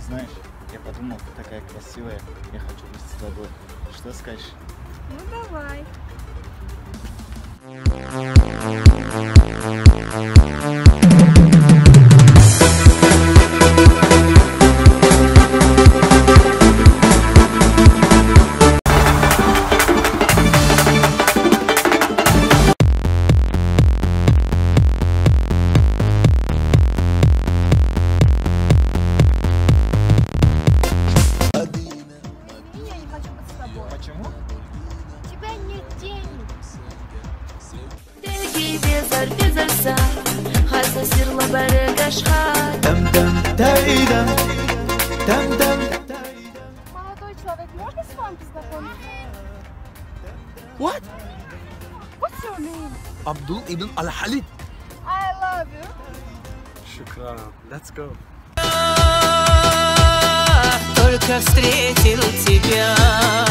Знаешь, я подумал, ты такая красивая, я хочу быть с тобой. Что скажешь? Ну давай. Я не хочу быть с тобой. Почему? У тебя нет денег. Молодой человек, можно с вами познакомиться? What? What's your name? Abdul ibn al-Khalid. I love you. Shukran. Let's go. Только встретил тебя.